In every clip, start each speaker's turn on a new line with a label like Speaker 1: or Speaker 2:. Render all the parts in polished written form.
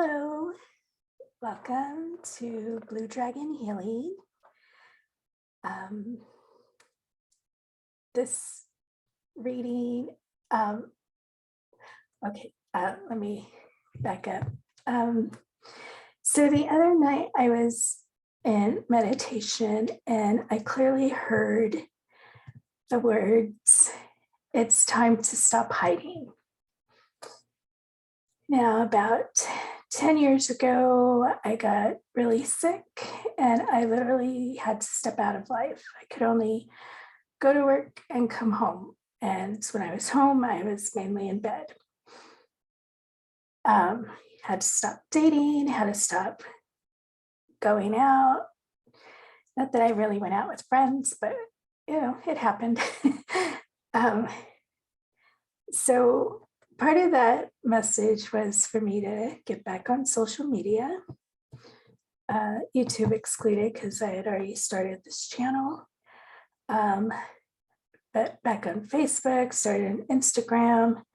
Speaker 1: Hello, welcome to Blue Dragon Healing. This reading, let me back up. So the other night I was in meditation and I clearly heard the words, "It's time to stop hiding." Now, about 10 years ago, I got really sick and I literally had to step out of life. I could only go to work and come home. And when I was home, I was mainly in bed. Had to stop dating, had to stop going out. Not that I really went out with friends, but it happened. So part of that message was for me to get back on social media, YouTube excluded because I had already started this channel. But back on Facebook, started an Instagram.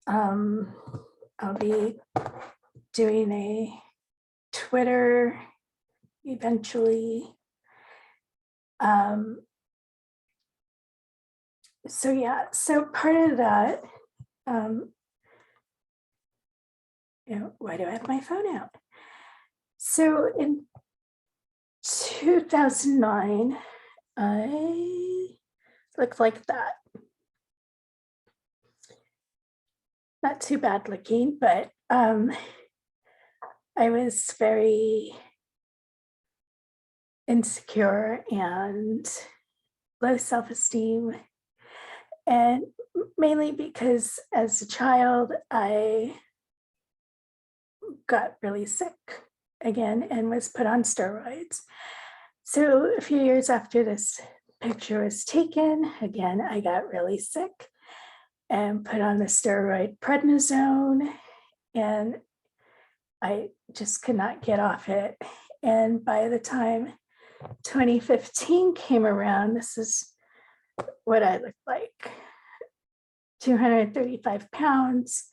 Speaker 1: I'll be doing a Twitter eventually. So part of that, why do I have my phone out? So in 2009, I looked like that. Not too bad looking, but I was very insecure and low self-esteem. And mainly because as a child, I got really sick again and was put on steroids. So a few years after this picture was taken, again, I got really sick and put on the steroid prednisone, and I just could not get off it. And by the time 2015 came around, this is what I looked like, 235 pounds.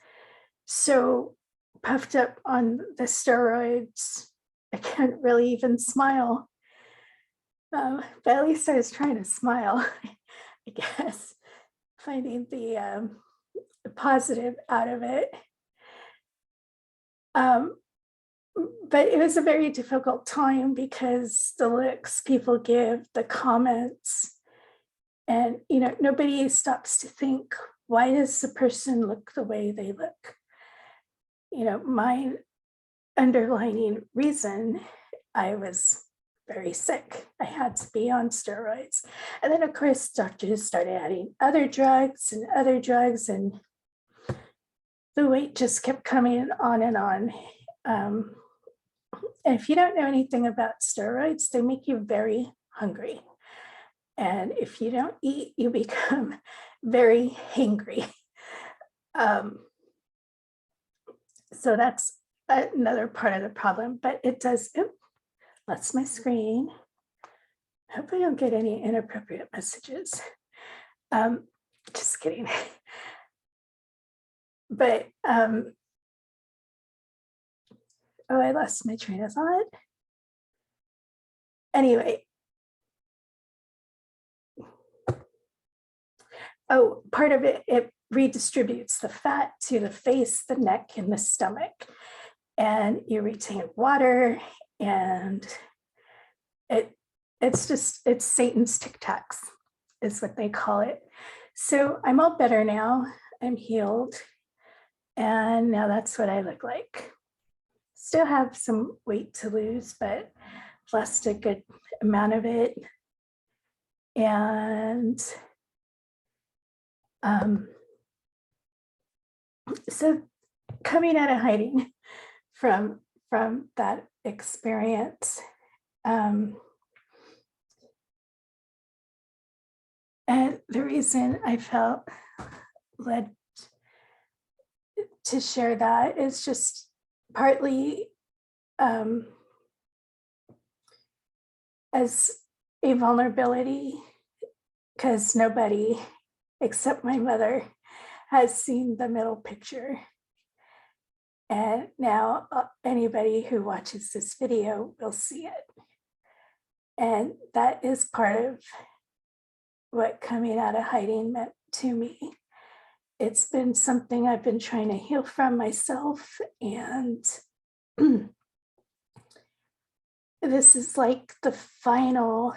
Speaker 1: So puffed up on the steroids, I can't really even smile. But at least I was trying to smile, I guess, finding the positive out of it. But it was a very difficult time because the looks people give, the comments, and nobody stops to think, why does the person look the way they look? My underlying reason, I was very sick. I had to be on steroids. And then of course, doctors started adding other drugs, and the weight just kept coming on and on. And if you don't know anything about steroids, they make you very hungry. And if you don't eat, you become very hangry. So that's another part of the problem, but it does, that's my screen. I hope I don't get any inappropriate messages. Just kidding. But, I lost my train of thought. Anyway. Part of it redistributes the fat to the face, the neck, and the stomach. And you retain water, and it's Satan's Tic Tacs is what they call it. So I'm all better now. I'm healed. And now that's what I look like. Still have some weight to lose, but I've lost a good amount of it. And so coming out of hiding from that experience, and the reason I felt led to share that is just partly as a vulnerability, because nobody except my mother has seen the middle picture. And now anybody who watches this video will see it. And that is part of what coming out of hiding meant to me. It's been something I've been trying to heal from myself. And this is like the final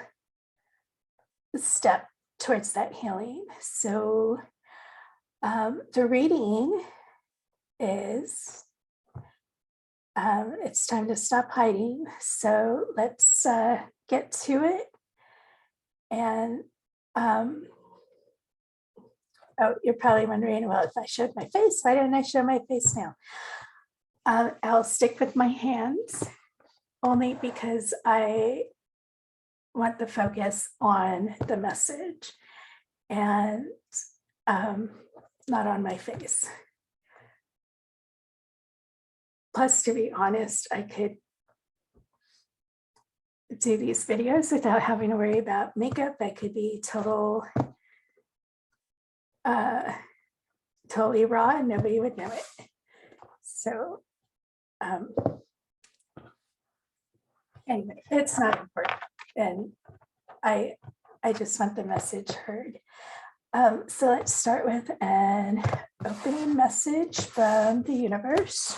Speaker 1: step towards that healing. So the reading is it's time to stop hiding. So let's get to it. And oh, you're probably wondering, well, if I showed my face, why didn't I show my face now? I'll stick with my hands only because I want the focus on the message and not on my face. Plus, to be honest, I could do these videos without having to worry about makeup. I could be totally raw and nobody would know it. So anyway, it's not important. And I just want the message heard. So let's start with an opening message from the universe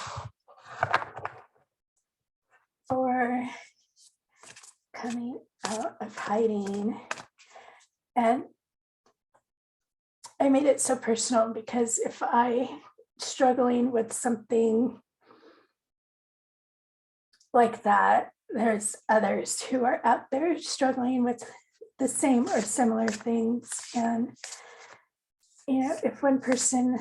Speaker 1: for coming out of hiding. And I made it so personal because if I struggling with something like that, there's others who are out there struggling with the same or similar things. And if one person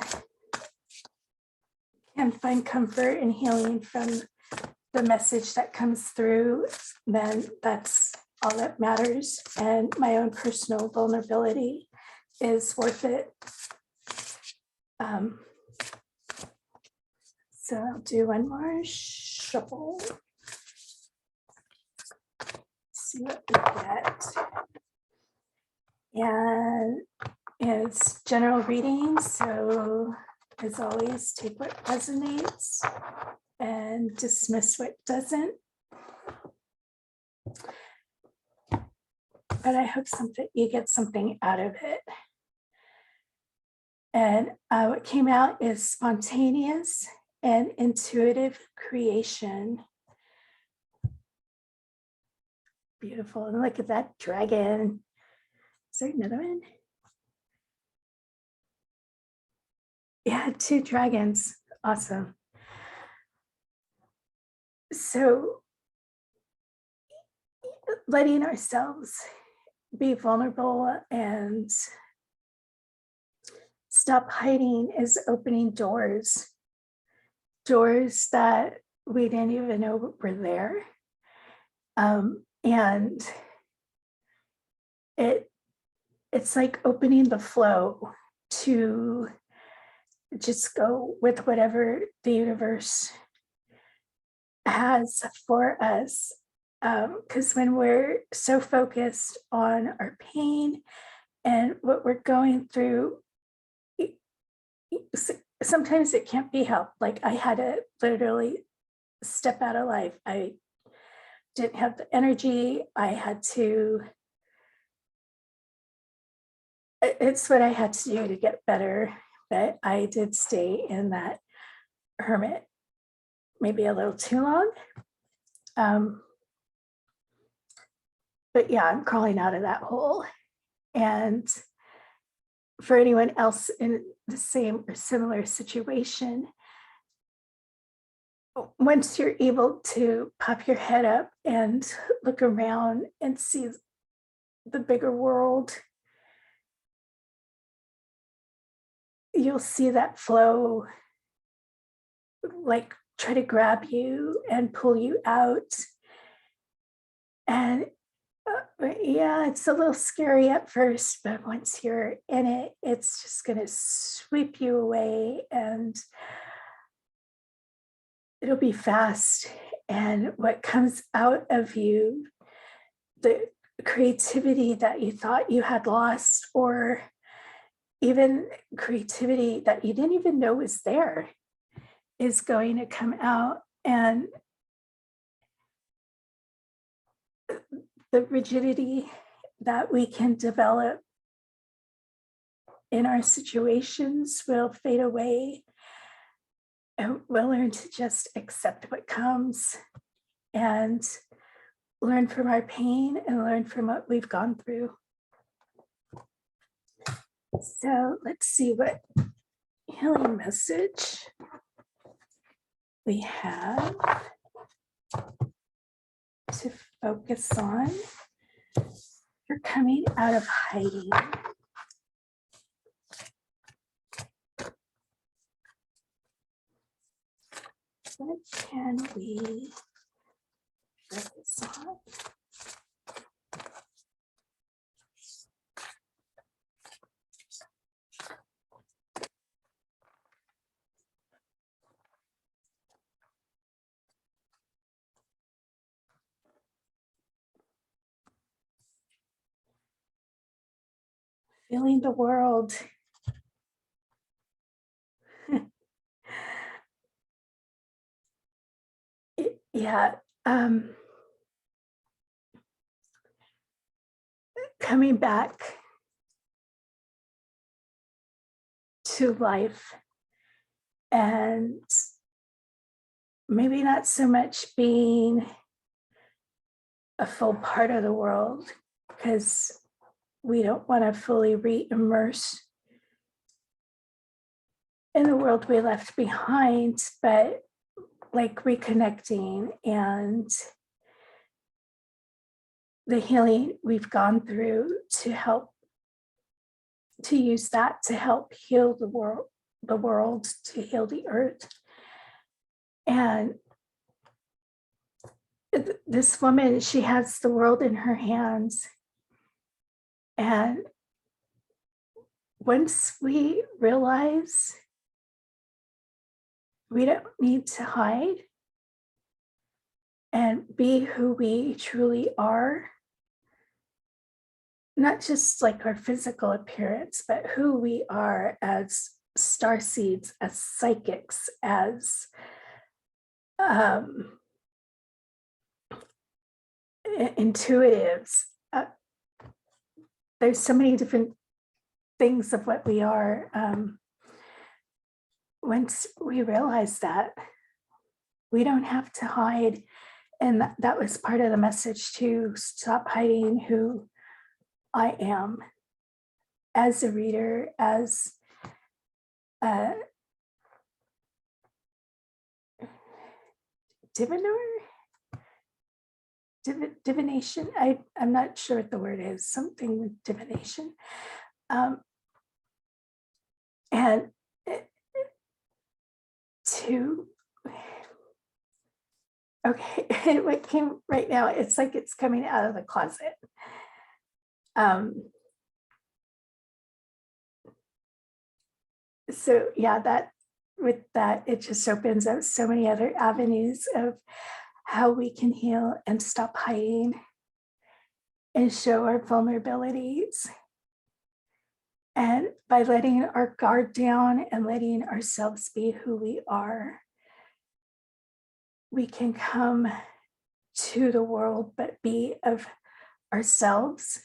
Speaker 1: can find comfort and healing from the message that comes through, then that's all that matters. And my own personal vulnerability is worth it. So I'll do one more shuffle. See what we get. And it's general reading, so as always, take what resonates and dismiss what doesn't. But I hope you get something out of it. And what came out is spontaneous and intuitive creation. Beautiful. And look at that dragon. Is there another one? Yeah, 2 dragons. Awesome. So letting ourselves be vulnerable and stop hiding is opening doors that we didn't even know were there. And it's like opening the flow to just go with whatever the universe has for us. Because when we're so focused on our pain and what we're going through, sometimes it can't be helped. Like I had to literally step out of life. I didn't have the energy. I had to, it's what I had to do to get better. But I did stay in that hermit maybe a little too long. But yeah, I'm crawling out of that hole. And for anyone else in the same or similar situation, once you're able to pop your head up and look around and see the bigger world, you'll see that flow like try to grab you and pull you out. And yeah, it's a little scary at first, but once you're in it, it's just going to sweep you away and it'll be fast. And what comes out of you, the creativity that you thought you had lost, or even creativity that you didn't even know was there, is going to come out, and the rigidity that we can develop in our situations will fade away, and we'll learn to just accept what comes and learn from our pain and learn from what we've gone through. So let's see what healing message we have to focus on for coming out of hiding. What can we focus on? Feeling the world. Yeah. Coming back to life, and maybe not so much being a full part of the world, because we don't want to fully re-immerse in the world we left behind, but like reconnecting and the healing we've gone through to help, to use that to help heal the world, to heal the earth. And this woman, she has the world in her hands. And once we realize we don't need to hide and be who we truly are, not just like our physical appearance, but who we are as starseeds, as psychics, as intuitives. There's so many different things of what we are. Once we realize that, we don't have to hide. And that was part of the message too. Stop hiding who I am as a reader, as a diviner, divination. I'm not sure what the word is, something with divination. And to, okay, what came right now, it's like it's coming out of the closet. So yeah, that with that, it just opens up so many other avenues of how we can heal and stop hiding and show our vulnerabilities. And by letting our guard down and letting ourselves be who we are, we can come to the world, but be of ourselves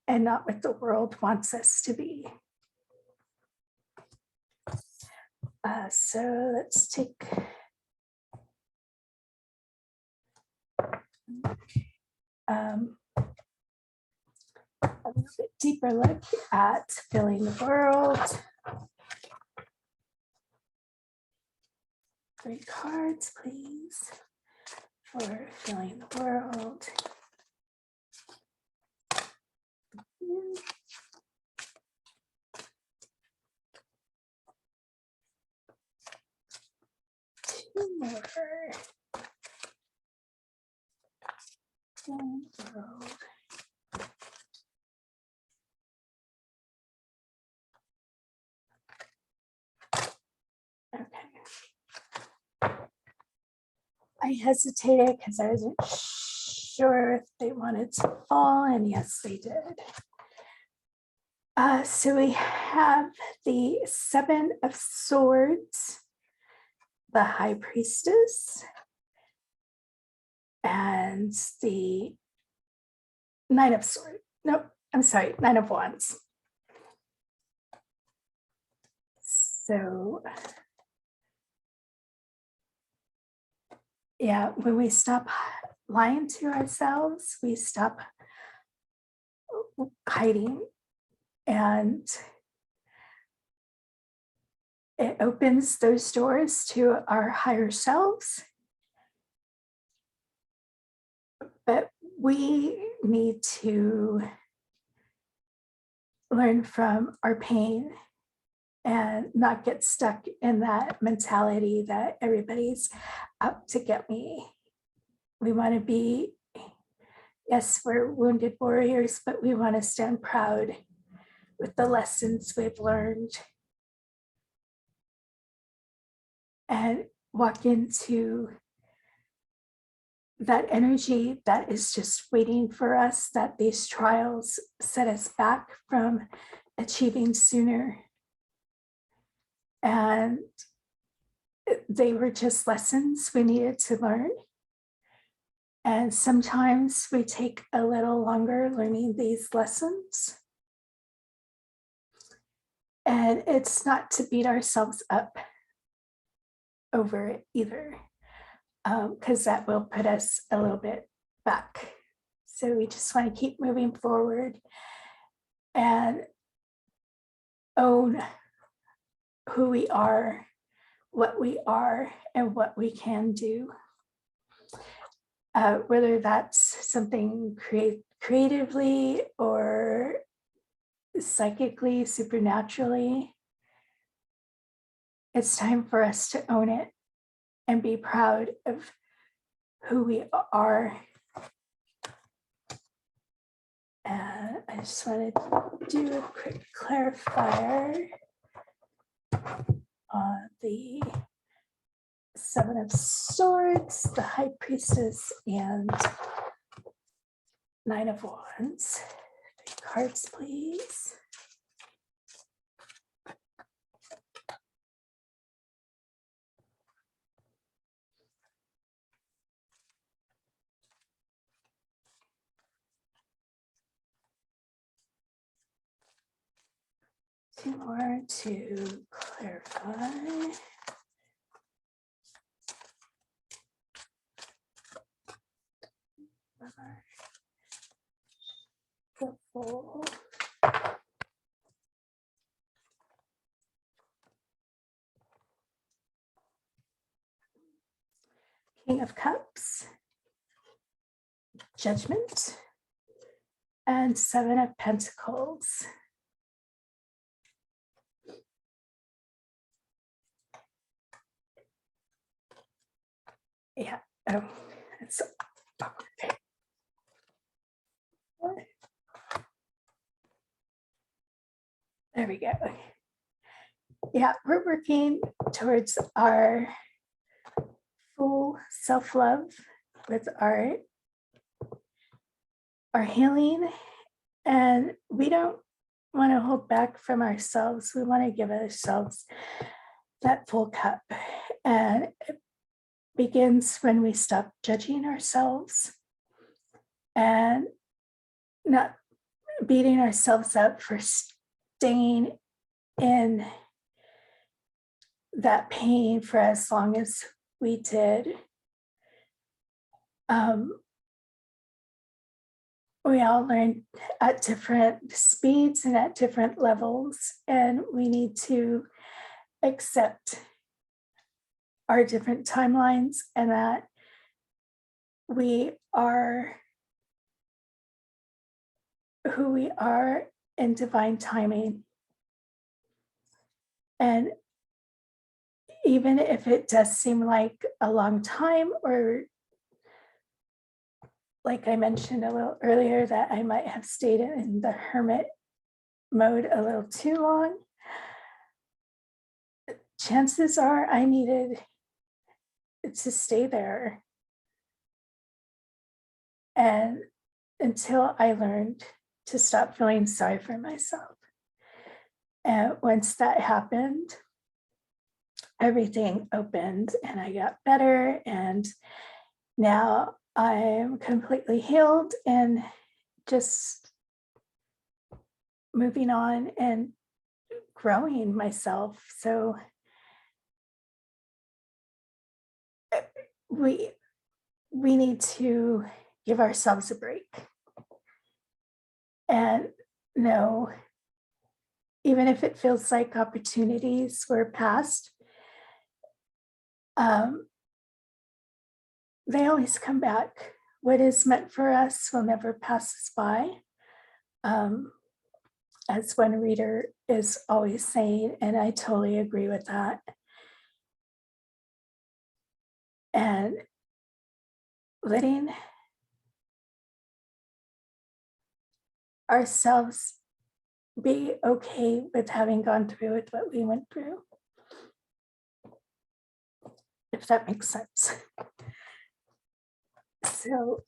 Speaker 1: and not what the world wants us to be. So let's take a little bit deeper look at filling the world. 3 cards, please, for filling the world. Two more. Filling the world. Okay. I hesitated because I wasn't sure if they wanted to fall, and yes, they did. So we have the 7 of Swords, the High Priestess, and the Nine of Swords. Nope, I'm sorry, Nine of Wands. So, yeah, when we stop lying to ourselves, we stop hiding, and it opens those doors to our higher selves. But we need to learn from our pain and not get stuck in that mentality that everybody's out to get me. We want to be, yes, we're wounded warriors, but we want to stand proud with the lessons we've learned and walk into that energy that is just waiting for us, that these trials set us back from achieving sooner. And they were just lessons we needed to learn. And sometimes we take a little longer learning these lessons. And it's not to beat ourselves up over it either, because that will put us a little bit back. So we just want to keep moving forward and own who we are, what we are, and what we can do. Whether that's something creatively or psychically, supernaturally, it's time for us to own it and be proud of who we are. I just wanted to do a quick clarifier on the Seven of Swords, the High Priestess, and Nine of Wands. Cards, please. Two more to clarify. Shuffle. King of Cups, Judgment, and Seven of Pentacles. Yeah, oh, it's okay. There we go. Yeah, we're working towards our full self-love with our healing, and we don't want to hold back from ourselves. We want to give ourselves that full cup, and it begins when we stop judging ourselves and not beating ourselves up for staying in that pain for as long as we did. We all learn at different speeds and at different levels, and we need to accept our different timelines and that we are who we are in divine timing. And even if it does seem like a long time, or like I mentioned a little earlier, that I might have stayed in the hermit mode a little too long, chances are I needed to stay there. And until I learned to stop feeling sorry for myself. And once that happened, everything opened and I got better. And now I'm completely healed and just moving on and growing myself. So we need to give ourselves a break and know, even if it feels like opportunities were past, they always come back. What is meant for us will never pass us by. As one reader is always saying, and I totally agree with that. And letting ourselves be okay with having gone through with what we went through, if that makes sense. So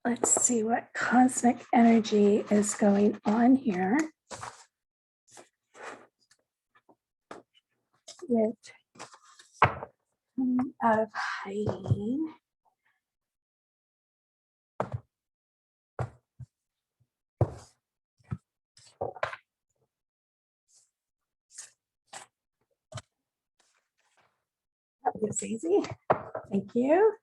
Speaker 1: let's see what cosmic energy is going on here with coming out of hiding. That was easy. Thank you.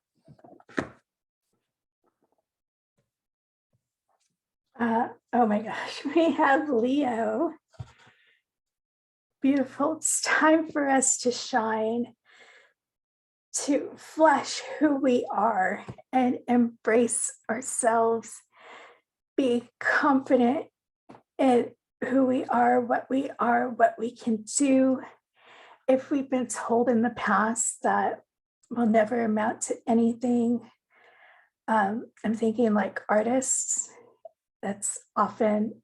Speaker 1: Oh my gosh, we have Leo. Beautiful. It's time for us to shine, to flesh who we are and embrace ourselves. Be confident in who we are, what we can do. If we've been told in the past that we'll never amount to anything, I'm thinking like artists, that's often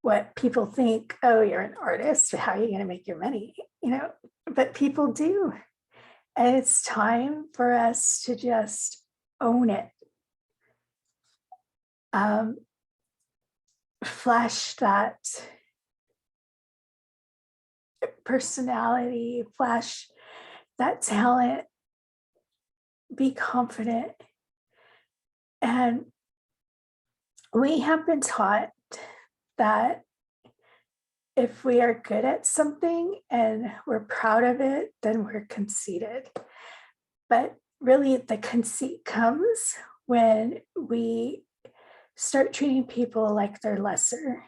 Speaker 1: what people think. Oh, you're an artist, how are you going to make your money? But people do. And it's time for us to just own it. Flash that personality, flash that talent, be confident. And we have been taught that if we are good at something and we're proud of it, then we're conceited. But really, the conceit comes when we start treating people like they're lesser.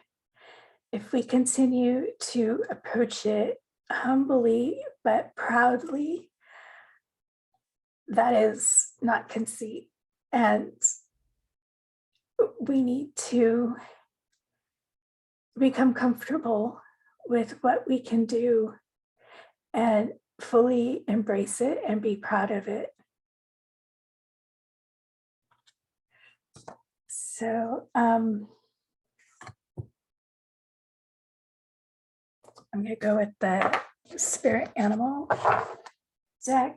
Speaker 1: If we continue to approach it humbly but proudly, that is not conceit. And we need to become comfortable with what we can do and fully embrace it and be proud of it. So I'm going to go with the spirit animal deck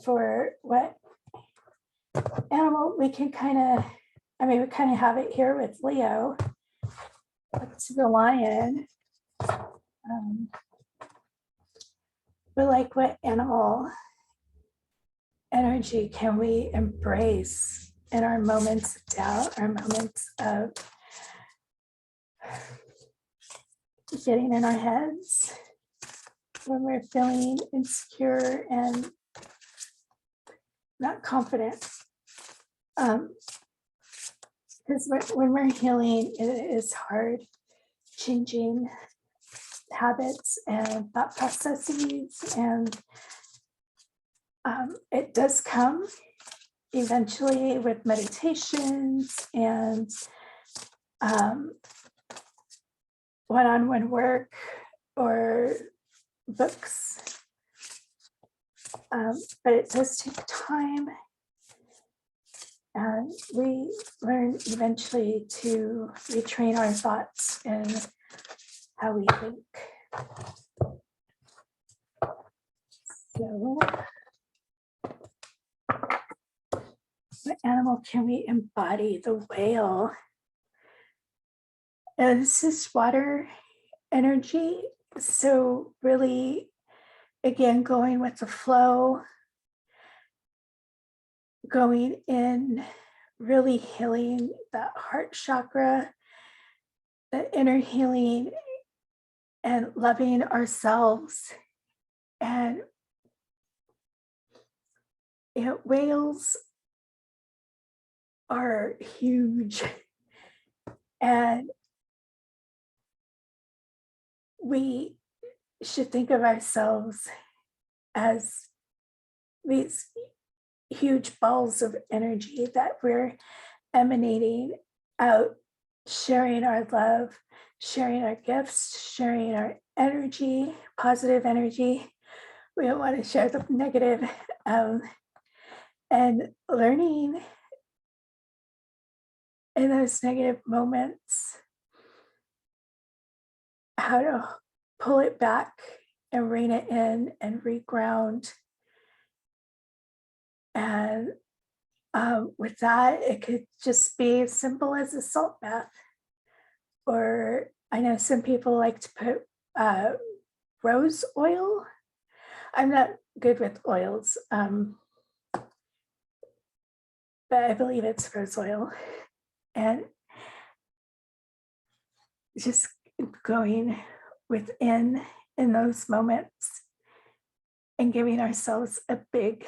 Speaker 1: for what animal we can we kind of have it here with Leo. Up to the lion. But like, what animal energy can we embrace in our moments of doubt, our moments of getting in our heads, when we're feeling insecure and not confident? Because when we're healing, it is hard changing habits and thought processes, and it does come eventually with meditations and one-on-one work or books, but it does take time. And we learn eventually to retrain our thoughts and how we think. So, what animal can we embody? The whale. And this is water energy. So, really, again, going with the flow, going in, really healing that heart chakra, the inner healing, and loving ourselves. And whales are huge, and we should think of ourselves as these huge balls of energy that we're emanating out, sharing our love, sharing our gifts, sharing our energy, positive energy. We don't want to share the negative, and learning in those negative moments how to pull it back and rein it in and reground. And with that, it could just be as simple as a salt bath. Or I know some people like to put rose oil. I'm not good with oils, but I believe it's rose oil. And just going within in those moments and giving ourselves a big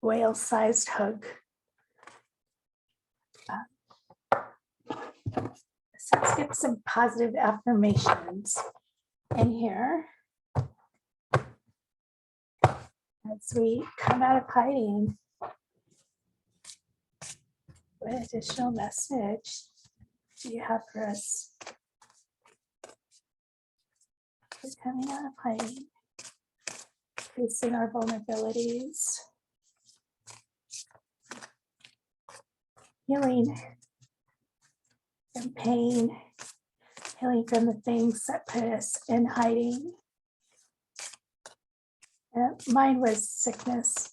Speaker 1: whale-sized hug. So let's get some positive affirmations in here as we come out of hiding. What additional message do you have for us? We're coming out of hiding, facing our vulnerabilities, healing from pain, healing from the things that put us in hiding. Mine was sickness.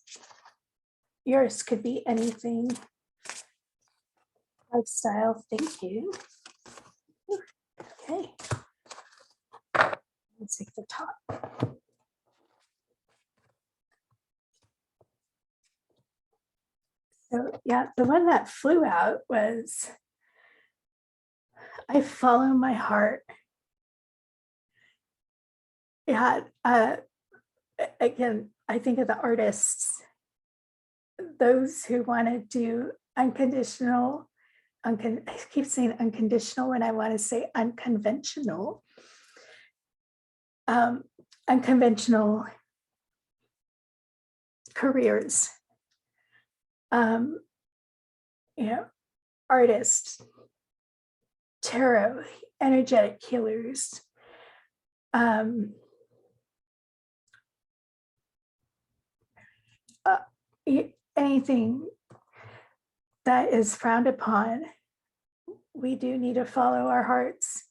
Speaker 1: Yours could be anything. Lifestyle, thank you. Okay. Let's take the top. So yeah, the one that flew out was, I follow my heart. Yeah, again, I think of the artists, those who want to do unconditional, I keep saying unconditional when I want to say unconventional, unconventional careers. Artists, tarot, energetic healers, anything that is frowned upon, we do need to follow our hearts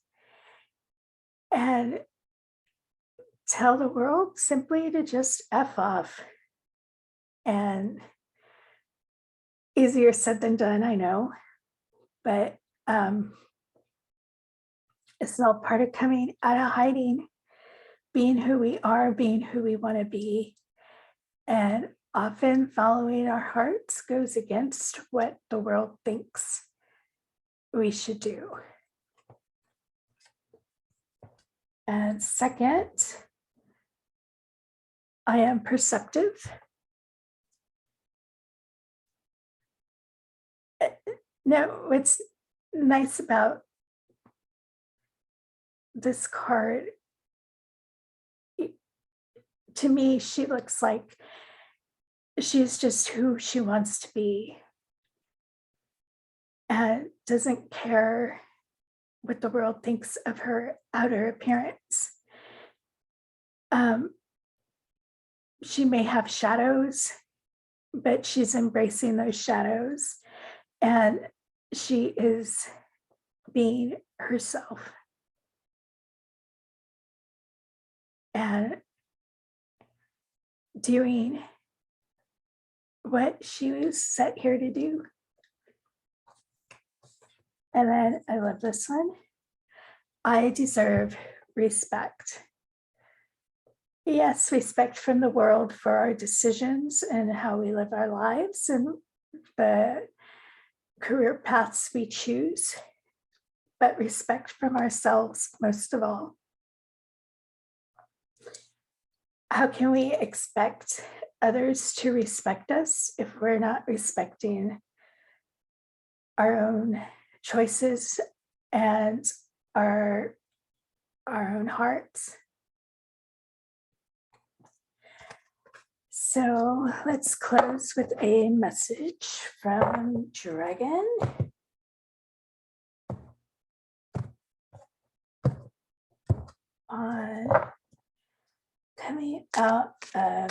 Speaker 1: and tell the world simply to just F off. And easier said than done, I know, but it's all part of coming out of hiding, being who we are, being who we want to be. And often following our hearts goes against what the world thinks we should do. And second, I am perceptive. No, what's nice about this card, to me, she looks like she's just who she wants to be and doesn't care what the world thinks of her outer appearance. She may have shadows, but she's embracing those shadows, and she is being herself. And doing what she was set here to do. And then I love this one. I deserve respect. Yes, respect from the world for our decisions and how we live our lives and the career paths we choose, but respect from ourselves most of all. How can we expect others to respect us if we're not respecting our own choices and our own hearts? So let's close with a message from Dragon. On coming out of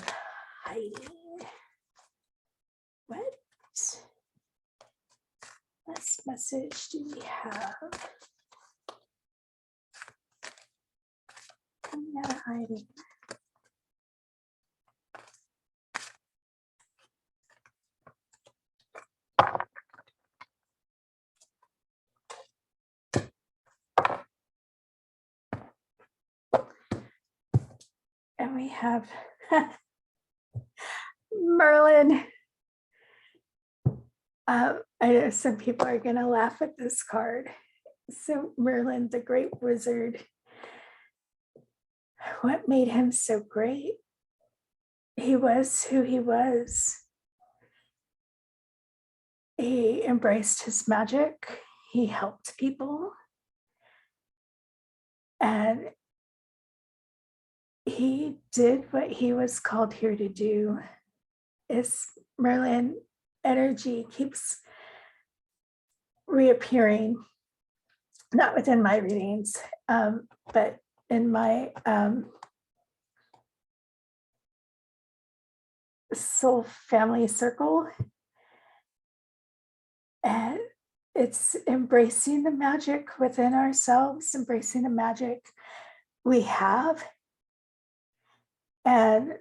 Speaker 1: hiding. What last message do we have? Coming out of hiding. And we have Merlin. I know some people are going to laugh at this card. So Merlin, the great wizard, what made him so great? He was who he was. He embraced his magic. He helped people. And he did what he was called here to do. His Merlin energy keeps reappearing, not within my readings, but in my soul family circle. And it's embracing the magic within ourselves, embracing the magic we have. And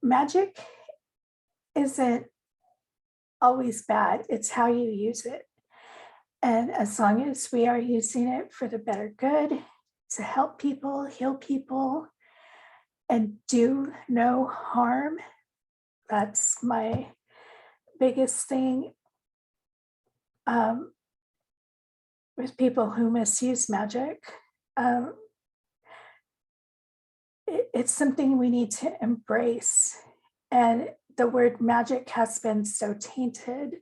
Speaker 1: magic isn't always bad, it's how you use it. And as long as we are using it for the better good, to help people, heal people, and do no harm, that's my biggest thing with people who misuse magic. It's something we need to embrace. And the word magic has been so tainted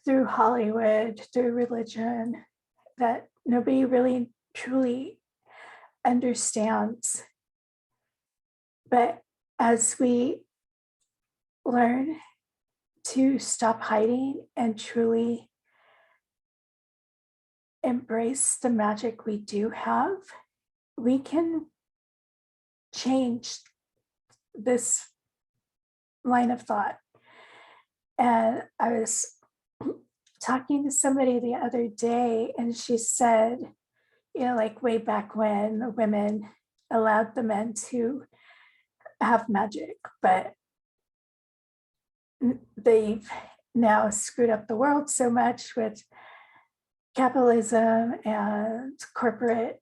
Speaker 1: through Hollywood, through religion, that nobody really truly understands. But as we learn to stop hiding and truly embrace the magic we do have, we can change this line of thought. And I was talking to somebody the other day, and she said, like way back when the women allowed the men to have magic, but they've now screwed up the world so much with capitalism and corporate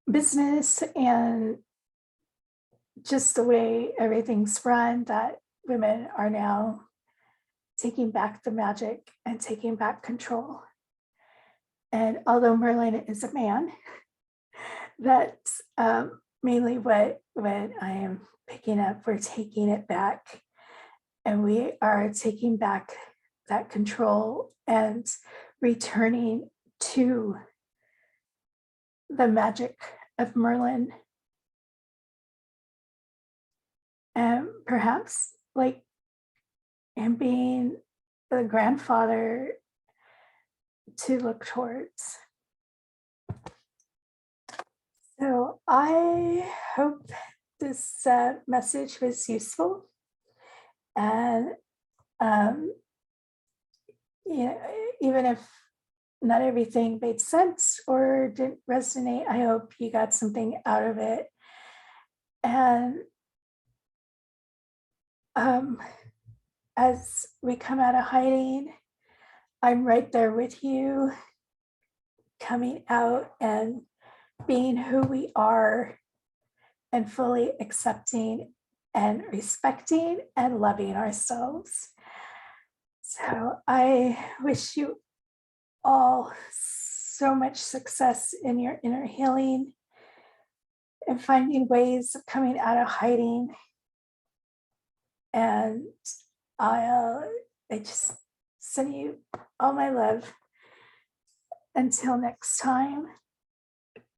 Speaker 1: business and just the way everything's run, that women are now taking back the magic and taking back control. And although Merlin is a man, that's mainly what I am picking up. We're taking it back, and we are taking back that control and returning to the magic of Merlin. And perhaps like him being the grandfather to look towards. So I hope this message was useful. And even if not everything made sense or didn't resonate, I hope you got something out of it. And as we come out of hiding, I'm right there with you, coming out and being who we are and fully accepting and respecting and loving ourselves. So I wish you all so much success in your inner healing and finding ways of coming out of hiding. And I just send you all my love. Until next time.